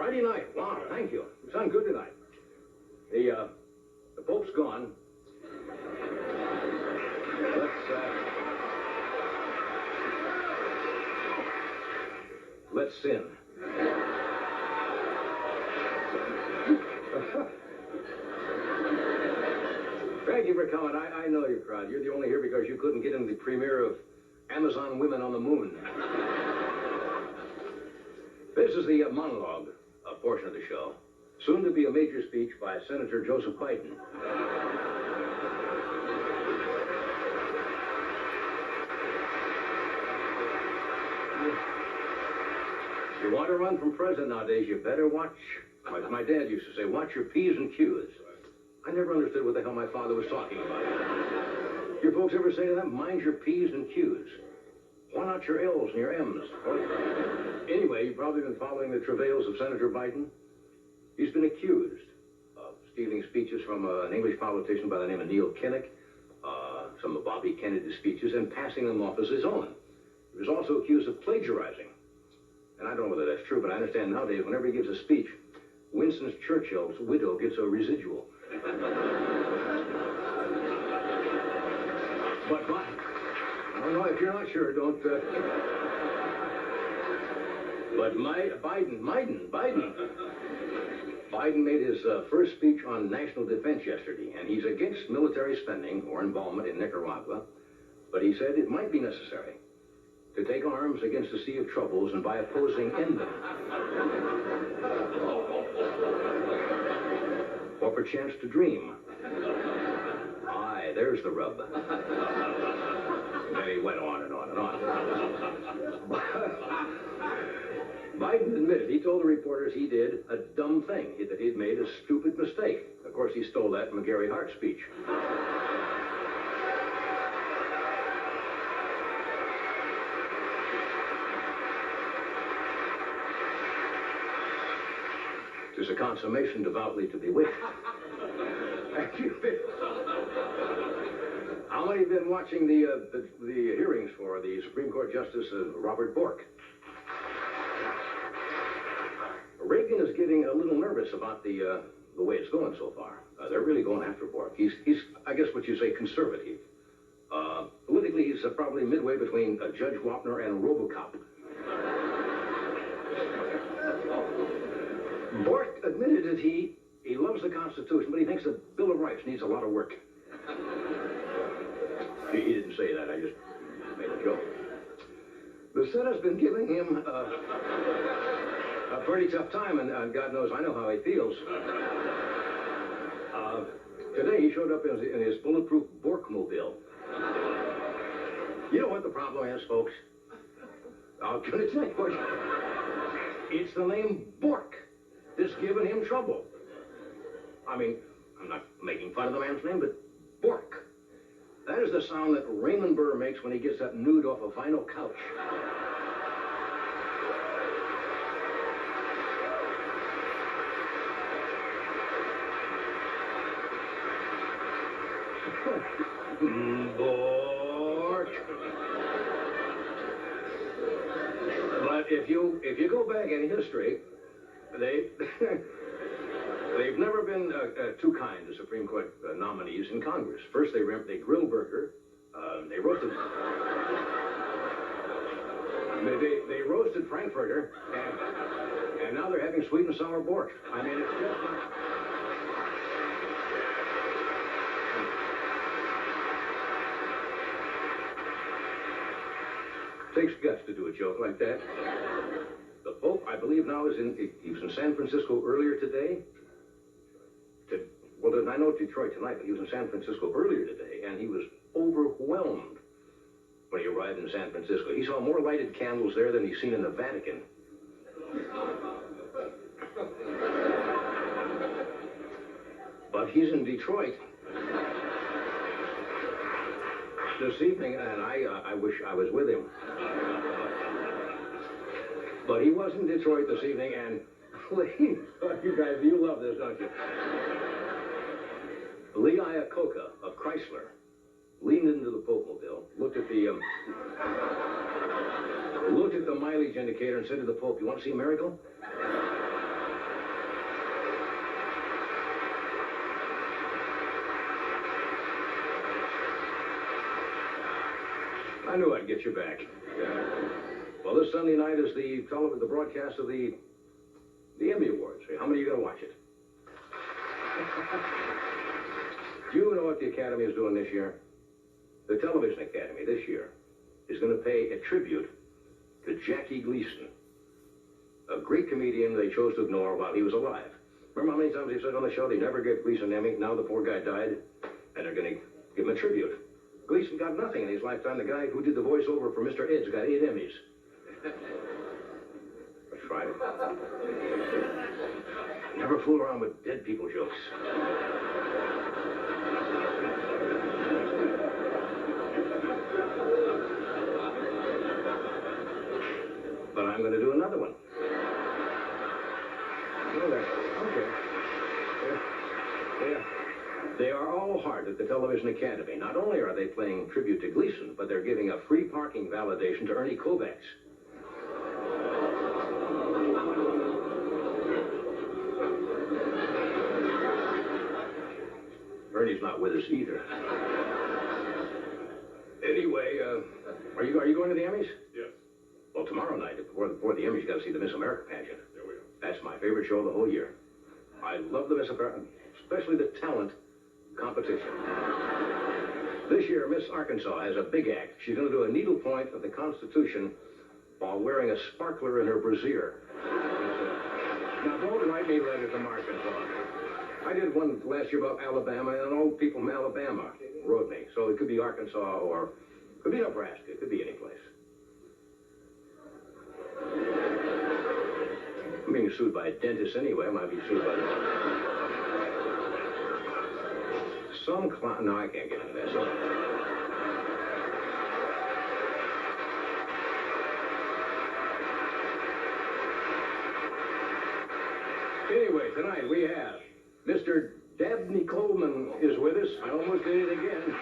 Friday night. Wow, thank you. You sound good tonight. The Pope's gone. Let's sin. Thank you for coming. I know you're proud. You're the only here because you couldn't get into the premiere of Amazon Women on the Moon. This is the monologue portion of the show. Soon to be a major speech by Senator Joseph Biden. If you want to run from president nowadays, you better watch. Like my dad used to say, watch your P's and Q's. I never understood what the hell my father was talking about. Your folks ever say to them, mind your P's and Q's? Why not your L's and your M's? Anyway, you've probably been following the travails of Senator Biden. He's been accused of stealing speeches from an English politician by the name of Neil Kinnock, some of Bobby Kennedy's speeches, and passing them off as his own. He was also accused of plagiarizing. And I don't know whether that's true, but I understand nowadays whenever he gives a speech, Winston Churchill's widow gets a residual. But I don't know, if you're not sure, don't... But Biden made his first speech on national defense yesterday, and he's against military spending or involvement in Nicaragua, but he said it might be necessary to take arms against a sea of troubles and by opposing end them. Or perchance to dream. Aye, there's the rub. Then he went on and on and on. Biden admitted, he told the reporters he did a dumb thing, that he'd made a stupid mistake. Of course, he stole that from a Gary Hart speech. Tis a consummation devoutly to be wished. Thank you. How many have been watching the hearings for the Supreme Court Justice Robert Bork? Reagan is getting a little nervous about the way it's going so far. They're really going after Bork. He's, I guess what you say, conservative. Politically, he's probably midway between Judge Wapner and RoboCop. Bork admitted that he loves the Constitution, but he thinks the Bill of Rights needs a lot of work. He didn't say that, I just made a joke. The Senate's been giving him a pretty tough time, and God knows I know how he feels. Today he showed up in his bulletproof Borkmobile. You know what the problem is, folks? I'll tell you what. It's the name Bork that's giving him trouble. I mean, I'm not making fun of the man's name, but Bork. That is the sound that Raymond Burr makes when he gets that nude off a vinyl couch. Bork. But if you go back in history, they've never been too kind to Supreme Court nominees in Congress. First they grilled Burger, they roasted they roasted Frankfurter, and now they're having sweet and sour Bork. I mean, it's just takes guts to do a joke like that. The Pope, I believe now, he was in San Francisco earlier today. Well, I know Detroit tonight, but he was in San Francisco earlier today, and he was overwhelmed when he arrived in San Francisco. He saw more lighted candles there than he's seen in the Vatican. But he's in Detroit this evening, and I wish I was with him. But he was in Detroit this evening, and you guys, you love this, don't you? Lee Iacocca of Chrysler leaned into the Popemobile, looked at the mileage indicator, and said to the Pope, "You want to see a miracle?" I knew I'd get you back. Yeah. Well, this Sunday night is the broadcast of the Emmy Awards. How many are you going to watch it? Do you know what the Academy is doing this year? The Television Academy this year is going to pay a tribute to Jackie Gleason, a great comedian they chose to ignore while he was alive. Remember how many times they said on the show they never gave Gleason an Emmy? Now the poor guy died, and they're going to give him a tribute. Gleason got nothing in his lifetime. The guy who did the voiceover for Mr. Ed's got 8 Emmys. That's right. Never fool around with dead people jokes. But I'm going to do another one. Okay. Yeah. They are all hard at the Television Academy. Not only are they playing tribute to Gleason, but they're giving a free parking validation to Ernie Kovacs. Ernie's not with us either. Anyway, are you going to the Emmys? Yes. Well, tomorrow night, before the Emmys, you got to see the Miss America pageant. There we go. That's my favorite show of the whole year. I love the Miss America, especially the talent competition. This year, Miss Arkansas has a big act. She's going to do a needlepoint of the Constitution while wearing a sparkler in her brassiere. Now, don't write me letters from Arkansas. I did one last year about Alabama, and old people from Alabama wrote me. So it could be Arkansas or it could be Nebraska. It could be any place. I'm being sued by a dentist anyway. I might be sued by some clown. No, I can't get into that. So... Anyway, tonight we have Mr. Dabney Coleman is with us. I almost did it again.